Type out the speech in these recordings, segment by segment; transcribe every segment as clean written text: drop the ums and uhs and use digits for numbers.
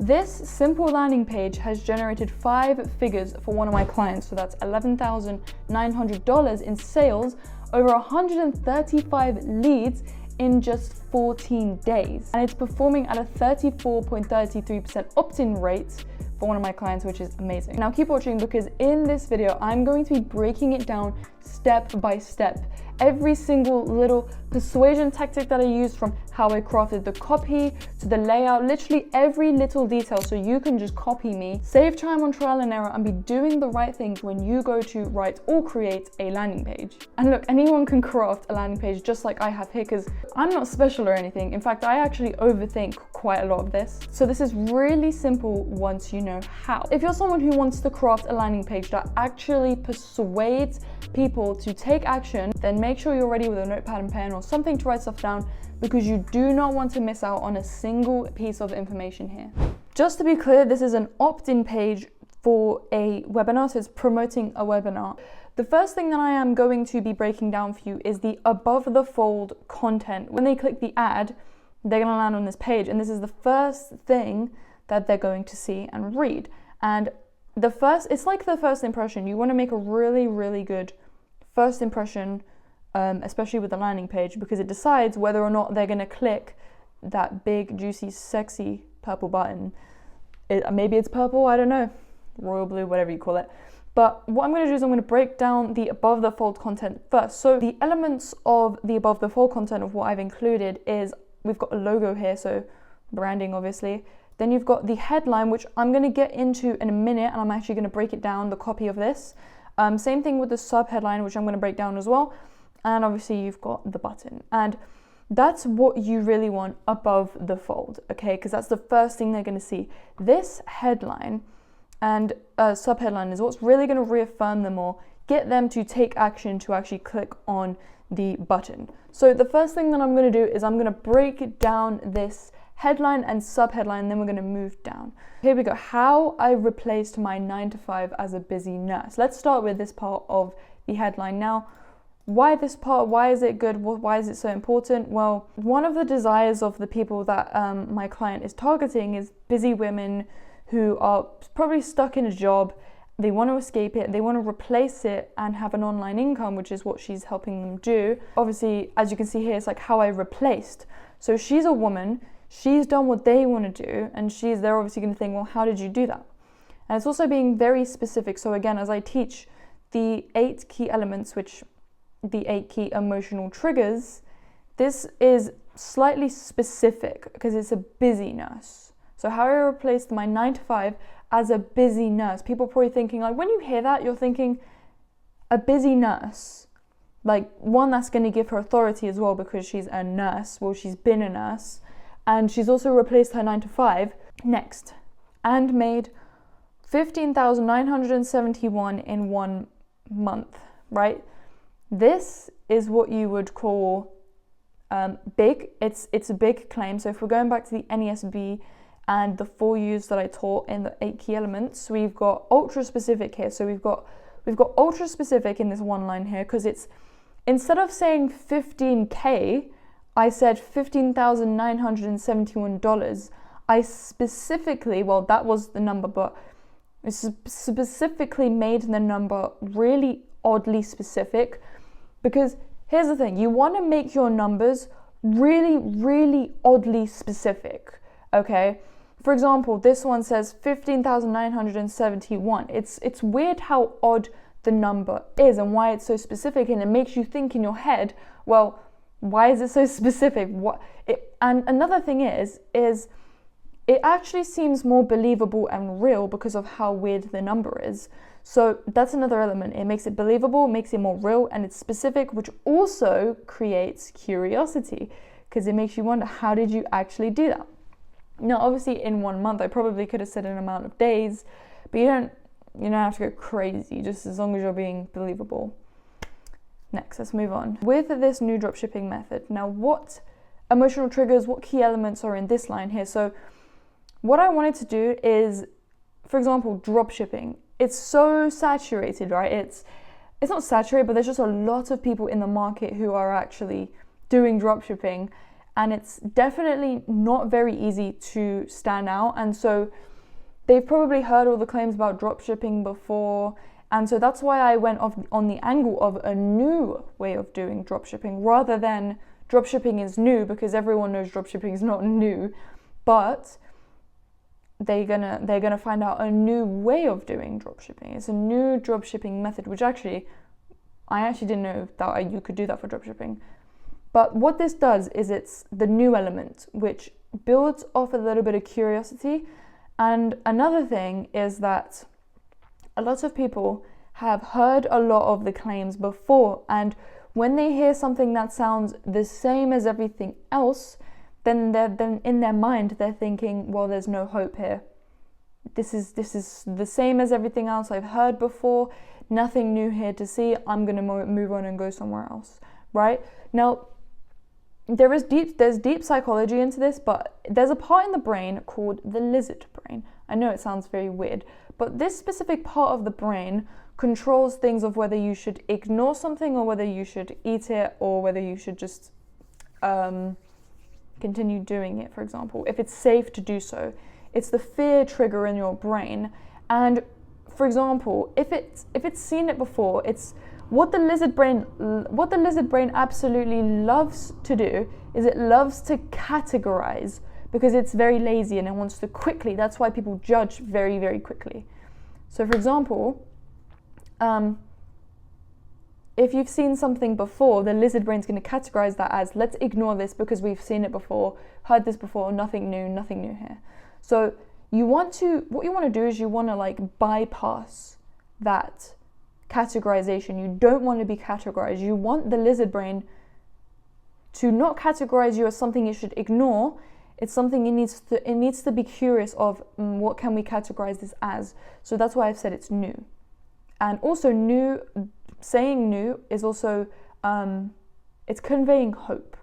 This simple landing page has generated 5 figures for one of my clients. So that's $11,900 in sales, over 135 leads in just 14 days. And it's performing at a 34.33% opt-in rate for one of my clients, which is amazing. Now keep watching, because in this video, I'm going to be breaking it down step by step. Every single little persuasion tactic that I used, from how I crafted the copy to the layout, literally every little detail, so you can just copy me, save time on trial and error, and be doing the right things when you go to write or create a landing page. And look, anyone can craft a landing page just like I have here, because I'm not special or anything. In fact, I actually overthink quite a lot of this. So this is really simple once you know how. If you're someone who wants to craft a landing page that actually persuades people to take action, then make sure you're ready with a notepad and pen or something to write stuff down, because you do not want to miss out on a single piece of information here. Just to be clear, this is an opt-in page for a webinar, so it's promoting a webinar. The first thing that I am going to be breaking down for you is the above the fold content. When they click the ad, they're going to land on this page, and this is the first thing that they're going to see and read. And it's like the first impression. You want to make a really, really good first impression, especially with the landing page, because it decides whether or not they're going to click that big, juicy, sexy purple button. Maybe it's purple, I don't know, royal blue, whatever you call it. But what I'm going to do is I'm going to break down the above the fold content first. So the elements of the above the fold content of what I've included is, we've got a logo here, so branding obviously. Then you've got the headline, which I'm going to get into in a minute, and I'm actually going to break it down, the copy of this. Same thing with the sub headline, which I'm going to break down as well. And obviously you've got the button, and that's what you really want above the fold, okay? Because that's the first thing they're going to see. This headline and sub headline is what's really going to reaffirm them or get them to take action to actually click on the button. So the first thing that I'm going to do is I'm going to break down this headline and sub headline, then we're going to move down. Here we go. How I replaced my 9-to-5 as a busy nurse. Let's start with this part of the headline. Now, why this part? Why is it good? Why is it so important? Well, one of the desires of the people that my client is targeting is busy women who are probably stuck in a job. They want to escape it, they want to replace it and have an online income, which is what she's helping them do. Obviously, as you can see here, it's like how I replaced. So she's a woman, she's done what they want to do, and they're obviously going to think, well, how did you do that? And it's also being very specific. So again, as I teach the 8 key elements, which the 8 key emotional triggers, this is slightly specific because it's a busy nurse. So how I replaced my 9-to-5 as a busy nurse. People are probably thinking, like, when you hear that, you're thinking a busy nurse, like one that's going to give her authority as well, because she's a nurse. Well, she's been a nurse, and she's also replaced her 9-to-5 next, and made $15,971 in 1 month, right? This is what you would call big. It's a big claim. So if we're going back to the NESB and the 4 U's that I taught in the 8 key elements, we've got ultra specific here. So we've got ultra specific in this one line here, because it's, instead of saying 15K, I said $15,971. I specifically, well, that was the number, but I specifically made the number really oddly specific, because here's the thing, you want to make your numbers really, really oddly specific, okay? For example, this one says 15,971. It's weird how odd the number is and why it's so specific, and it makes you think in your head, well, why is it so specific? And another thing is it actually seems more believable and real because of how weird the number is. So that's another element. It makes it believable, makes it more real, and it's specific, which also creates curiosity, because it makes you wonder, how did you actually do that? Now, obviously in 1 month, I probably could have said an amount of days, but you don't have to go crazy, just as long as you're being believable. Next, let's move on. With this new dropshipping method, now what emotional triggers, what key elements are in this line here? So what I wanted to do is, for example, dropshipping. It's so saturated, right? It's not saturated, but there's just a lot of people in the market who are actually doing dropshipping. and it's definitely not very easy to stand out. And so they've probably heard all the claims about dropshipping before, and so that's why I went off on the angle of a new way of doing dropshipping rather than dropshipping is new, because everyone knows dropshipping is not new, but they're gonna find out a new way of doing dropshipping. It's a new dropshipping method, which I actually didn't know that you could do that for dropshipping. But what this does is it's the new element, which builds off a little bit of curiosity. And another thing is that a lot of people have heard a lot of the claims before, and when they hear something that sounds the same as everything else, then in their mind they're thinking, well, there's no hope here. This is the same as everything else I've heard before. Nothing new here to see. I'm gonna move on and go somewhere else, right? Now, there's deep psychology into this, but there's a part in the brain called the lizard brain. I know it sounds very weird, but this specific part of the brain controls things of whether you should ignore something or whether you should eat it or whether you should just continue doing it, for example, if it's safe to do so. It's the fear trigger in your brain. And for example, if it's seen it before, it's what the lizard brain absolutely loves to do is it loves to categorize, because it's very lazy and it wants to quickly. That's why people judge very, very quickly. So for example, if you've seen something before, the lizard brain's going to categorize that as, let's ignore this because we've seen it before, heard this before, nothing new here. So what you want to do is you want to like bypass that categorization. You don't want to be categorized. You want the lizard brain to not categorize you as something you should ignore. It's something it needs to be curious of, what can we categorize this as? So that's why I've said it's new. And also saying new is also, it's conveying hope.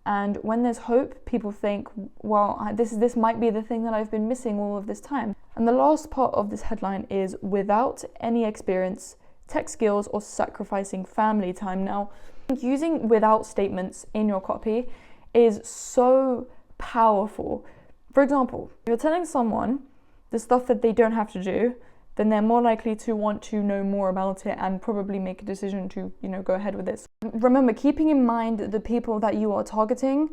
And when there's hope, people think, well, this might be the thing that I've been missing all of this time. And the last part of this headline is without any experience, tech skills, or sacrificing family time. Now, using without statements in your copy is so powerful. For example, if you're telling someone the stuff that they don't have to do, then they're more likely to want to know more about it and probably make a decision to, go ahead with this. Remember, keeping in mind the people that you are targeting,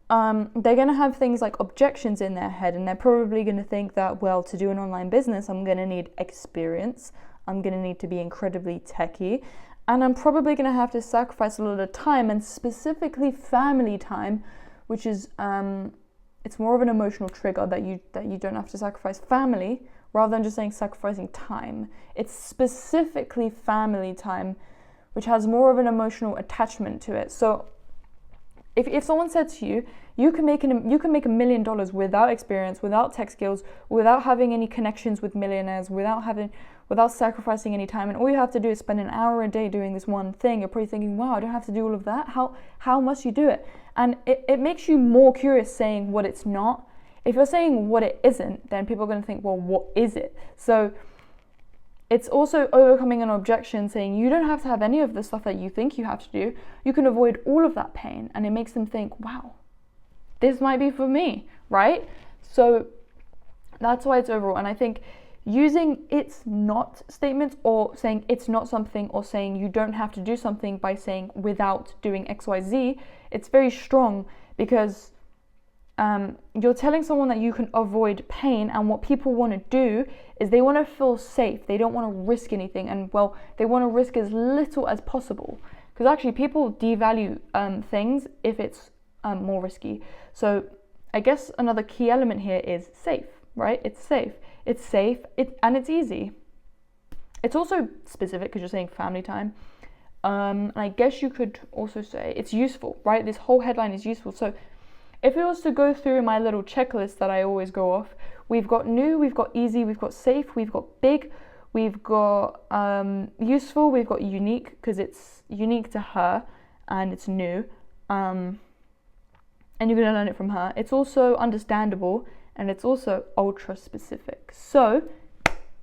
they're going to have things like objections in their head, and they're probably going to think that, well, to do an online business, I'm going to need experience, I'm going to need to be incredibly techie, and I'm probably going to have to sacrifice a lot of time, and specifically family time, which is, it's more of an emotional trigger that you don't have to sacrifice family, rather than just saying sacrificing time. It's specifically family time, which has more of an emotional attachment to it. So if someone said to you, you can make $1 million without experience, without tech skills, without having any connections with millionaires, without sacrificing any time, and all you have to do is spend an hour a day doing this one thing, you're probably thinking, wow, I don't have to do all of that. How must you do it? And it makes you more curious saying what it's not. If you're saying what it isn't, then people are going to think, well, what is it? So it's also overcoming an objection, saying you don't have to have any of the stuff that you think you have to do. You can avoid all of that pain, and it makes them think, wow, this might be for me, right? So that's why it's overall. And I think using it's not statements, or saying it's not something, or saying you don't have to do something by saying without doing XYZ, it's very strong, because you're telling someone that you can avoid pain, and what people want to do is they want to feel safe. They don't want to risk anything, and well, they want to risk as little as possible, because actually people devalue things if it's more risky. So I guess another key element here is safe, right? It's safe, and it's easy. It's also specific because you're saying family time. And I guess you could also say it's useful, right? This whole headline is useful. So if we was to go through my little checklist that I always go off, we've got new, we've got easy, we've got safe, we've got big, we've got useful, we've got unique, because it's unique to her and it's new, and you're going to learn it from her. It's also understandable, and it's also ultra specific. So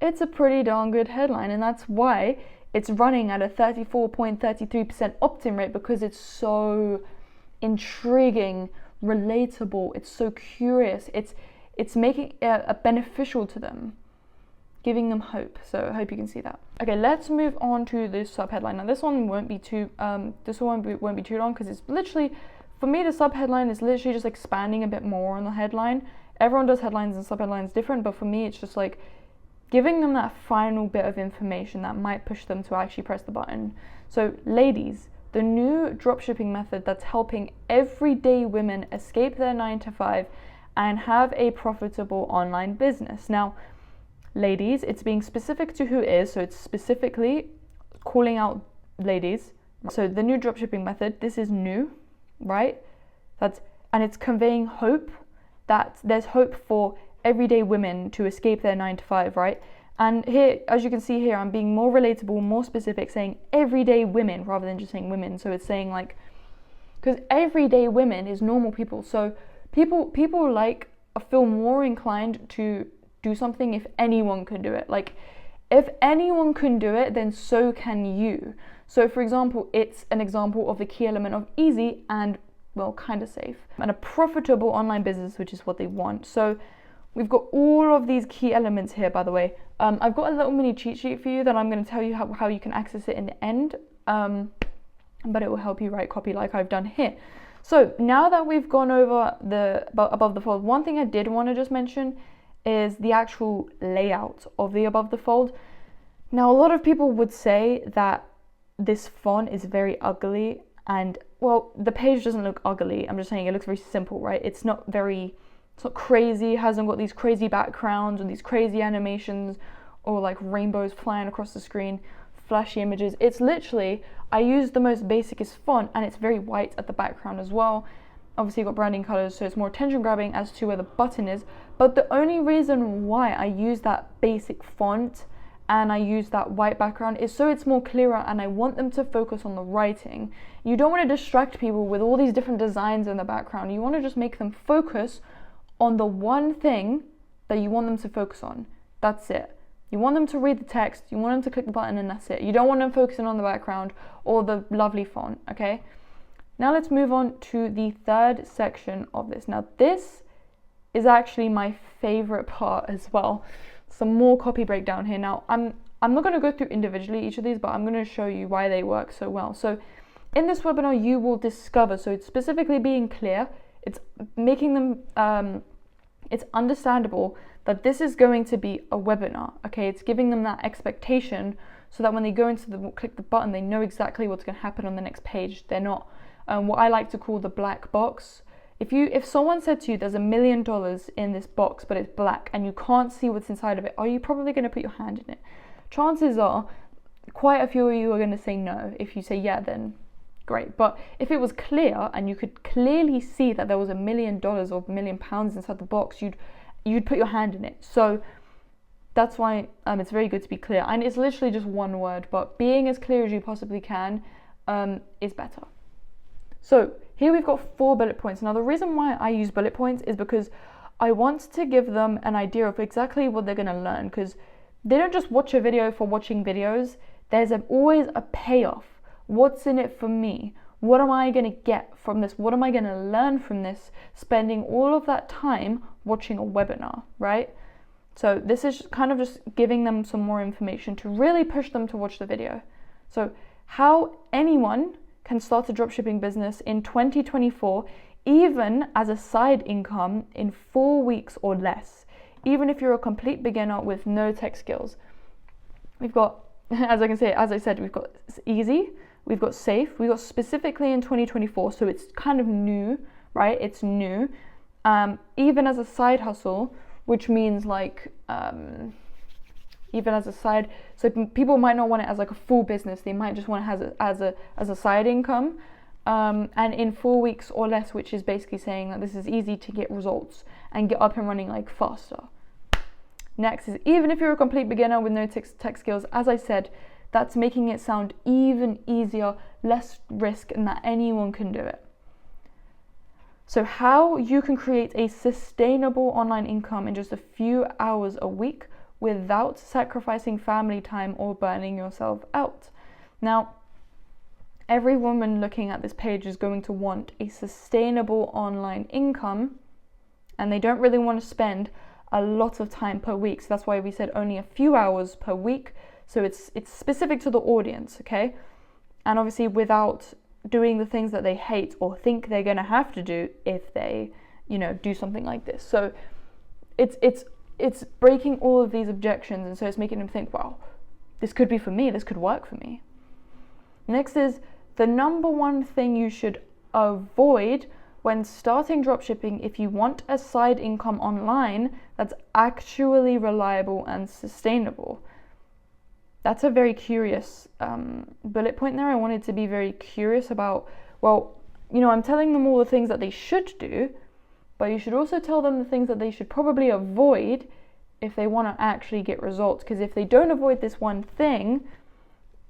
it's a pretty darn good headline, and that's why it's running at a 34.33% opt-in rate, because it's so intriguing relatable, it's so curious, it's making it beneficial to them, giving them hope. So I hope you can see that. Okay, let's move on to the subheadline. Now this one won't be too long, because it's literally, for me, the subheadline is literally just expanding a bit more on the headline. Everyone does headlines and subheadlines different, but for me it's just like giving them that final bit of information that might push them to actually press the button. So ladies, the new dropshipping method that's helping everyday women escape their 9-to-5 and have a profitable online business. Now, ladies, it's being specific to who is, so it's specifically calling out ladies. So the new dropshipping method, this is new, right? And it's conveying hope, that there's hope for everyday women to escape their 9-to-5, right? And here, as you can see here, I'm being more relatable, more specific, saying everyday women rather than just saying women. So it's saying like, because everyday women is normal people. So people like feel more inclined to do something if anyone can do it. Like, if anyone can do it, then so can you. So for example, it's an example of the key element of easy and, well, kind of safe, and a profitable online business, which is what they want. So we've got all of these key elements here, by the way. I've got a little mini cheat sheet for you that I'm going to tell you how you can access it in the end, but it will help you write copy like I've done here. So now that we've gone over the above the fold, one thing I did want to just mention is the actual layout of the above the fold. Now, a lot of people would say that this font is very ugly, and well, the page doesn't look ugly. I'm just saying it looks very simple, right? It's not crazy, hasn't got these crazy backgrounds and these crazy animations or like rainbows flying across the screen, flashy images. It's literally, I used the most basicest font, and it's very white at the background as well. Obviously you've got branding colors, so it's more attention grabbing as to where the button is. But the only reason why I use that basic font and I use that white background is so it's more clearer, and I want them to focus on the writing. You don't want to distract people with all these different designs in the background. You want to just make them focus on the one thing that you want them to focus on. That's it. You want them to read the text, you want them to click the button, and that's it. You don't want them focusing on the background or the lovely font, okay? Now let's move on to the third section of this. Now this is actually my favorite part as well. Some more copy breakdown here. Now I'm not going to go through individually each of these, but I'm going to show you why they work so well. So in this webinar you will discover, so it's specifically being clear, it's making them it's understandable that this is going to be a webinar, okay? It's giving them that expectation so that when they go into click the button, they know exactly what's going to happen on the next page. They're not what I like to call the black box. If someone said to you there's $1 million in this box but it's black and you can't see what's inside of it, are you probably going to put your hand in it? Chances are quite a few of you are going to say no. If you say yeah, then great. But if it was clear and you could clearly see that there was $1 million or £1 million inside the box, you'd put your hand in it. So that's why it's very good to be clear, and it's literally just one word, but being as clear as you possibly can is better. So here we've got 4 bullet points. Now the reason why I use bullet points is because I want to give them an idea of exactly what they're going to learn, because they don't just watch a video for watching videos. There's always a payoff. What's in it for me? What am I going to get from this? What am I going to learn from this? Spending all of that time watching a webinar, right? So this is kind of just giving them some more information to really push them to watch the video. So how anyone can start a dropshipping business in 2024, even as a side income, in 4 weeks or less, even if you're a complete beginner with no tech skills. We've got, as I said, we've got easy, we've got safe, we've got specifically in 2024, so it's kind of new, right? It's new. Even as a side hustle, which means like, even as a side, so people might not want it as like a full business, they might just want it as a side income, and in 4 weeks or less, which is basically saying that this is easy to get results and get up and running like faster. Next is, even if you're a complete beginner with no tech skills, as I said, that's making it sound even easier, less risk, and that anyone can do it. So how you can create a sustainable online income in just a few hours a week without sacrificing family time or burning yourself out. Now, every woman looking at this page is going to want a sustainable online income, and they don't really want to spend a lot of time per week. So that's why we said only a few hours per week. So it's specific to the audience, okay? And obviously without doing the things that they hate or think they're going to have to do if they, do something like this. So it's breaking all of these objections, and so it's making them think, wow, this could be for me, this could work for me. Next is the number one thing you should avoid when starting dropshipping if you want a side income online that's actually reliable and sustainable. That's a very curious bullet point there. I wanted to be very curious about, I'm telling them all the things that they should do, but you should also tell them the things that they should probably avoid if they want to actually get results. Because if they don't avoid this one thing,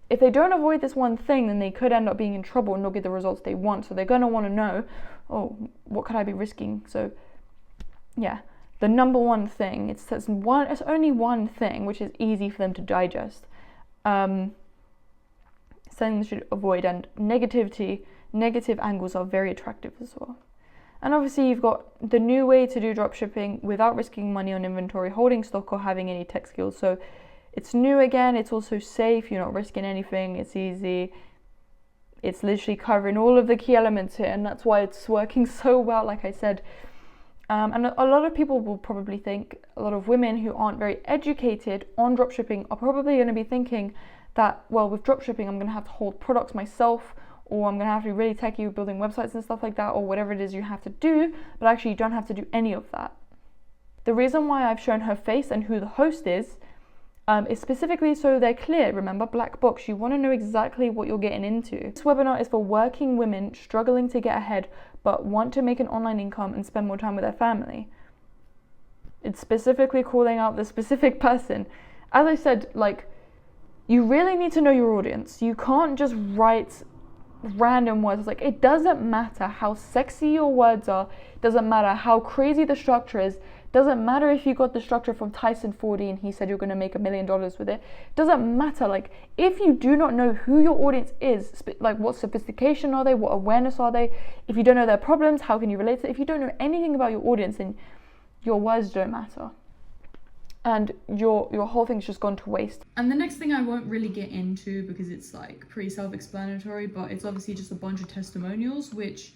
then they could end up being in trouble and not get the results they want. So they're going to want to know, what could I be risking? So yeah, the number one thing, it's only one thing, which is easy for them to digest. Something they should avoid, and negative angles are very attractive as well. And obviously you've got the new way to do dropshipping without risking money on inventory, holding stock, or having any tech skills. So it's new again, it's also safe, you're not risking anything, it's easy. It's literally covering all of the key elements here, and that's why it's working so well, like I said. And a lot of people will probably think, a lot of women who aren't very educated on dropshipping are probably going to be thinking that, with dropshipping, I'm going to have to hold products myself, or I'm going to have to be really techy with building websites and stuff like that, or whatever it is you have to do, but actually you don't have to do any of that. The reason why I've shown her face and who the host is specifically so they're clear. Remember, black box, you want to know exactly what you're getting into. This webinar is for working women struggling to get ahead but want to make an online income and spend more time with their family. It's specifically calling out the specific person. As I said, you really need to know your audience. You can't just write random words. It doesn't matter how sexy your words are, it doesn't matter how crazy the structure is, doesn't matter if you got the structure from Tyson 40 and he said you're going to make $1 million with it. Doesn't matter. If you do not know who your audience is, what sophistication are they, what awareness are they, if you don't know their problems, how can you relate to it? If you don't know anything about your audience, then your words don't matter, and your whole thing's just gone to waste. And the next thing I won't really get into because it's pretty self-explanatory, but it's obviously just a bunch of testimonials which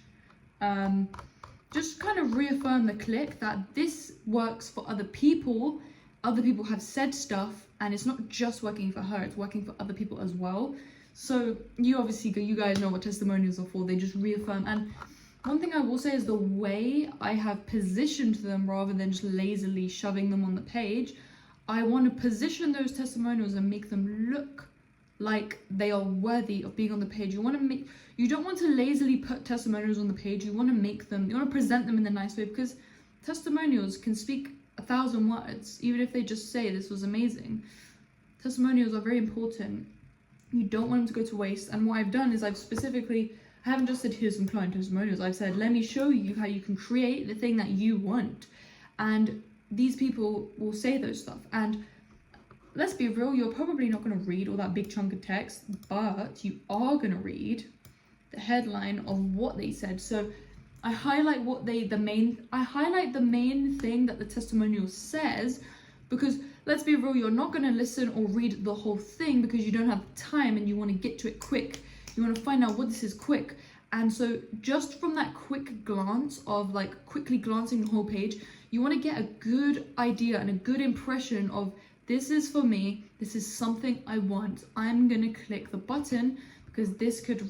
just kind of reaffirm the click that this works for other people. Other people have said stuff, and it's not just working for her, it's working for other people as well. So you guys know what testimonials are for. They just reaffirm. And one thing I will say is the way I have positioned them, rather than just lazily shoving them on the page, I want to position those testimonials and make them look like they are worthy of being on the page. You don't want to lazily put testimonials on the page. You want to present them in a nice way, because testimonials can speak 1,000 words, even if they just say this was amazing. Testimonials are very important. You don't want them to go to waste. And what I've done is I haven't just said here's some client testimonials. I've said, let me show you how you can create the thing that you want. And these people will say those stuff. And let's be real, you're probably not going to read all that big chunk of text, but you are going to read the headline of what they said. So I highlight the main thing that the testimonial says, because let's be real, you're not going to listen or read the whole thing because you don't have time and you want to get to it quick. You want to find out what this is quick. And so just from that quick glance of quickly glancing the whole page, you want to get a good idea and a good impression of, this is for me, this is something I want, I'm gonna click the button because this could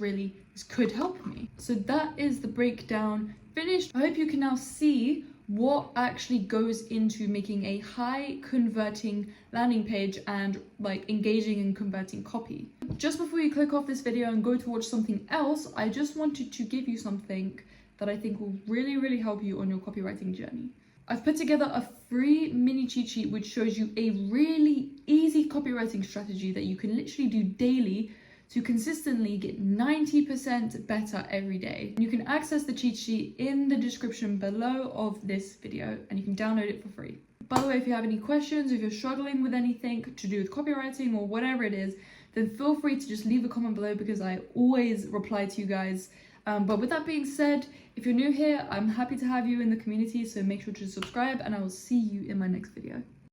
help me. So that is the breakdown finished. I hope you can now see what actually goes into making a high converting landing page and engaging and converting copy. Just before you click off this video and go to watch something else, I just wanted to give you something that I think will really, really help you on your copywriting journey. I've put together a free mini cheat sheet which shows you a really easy copywriting strategy that you can literally do daily to consistently get 90% better every day. You can access the cheat sheet in the description below of this video, and you can download it for free. By the way, if you have any questions, if you're struggling with anything to do with copywriting or whatever it is, then feel free to just leave a comment below because I always reply to you guys. But with that being said, if you're new here, I'm happy to have you in the community, so make sure to subscribe and I will see you in my next video.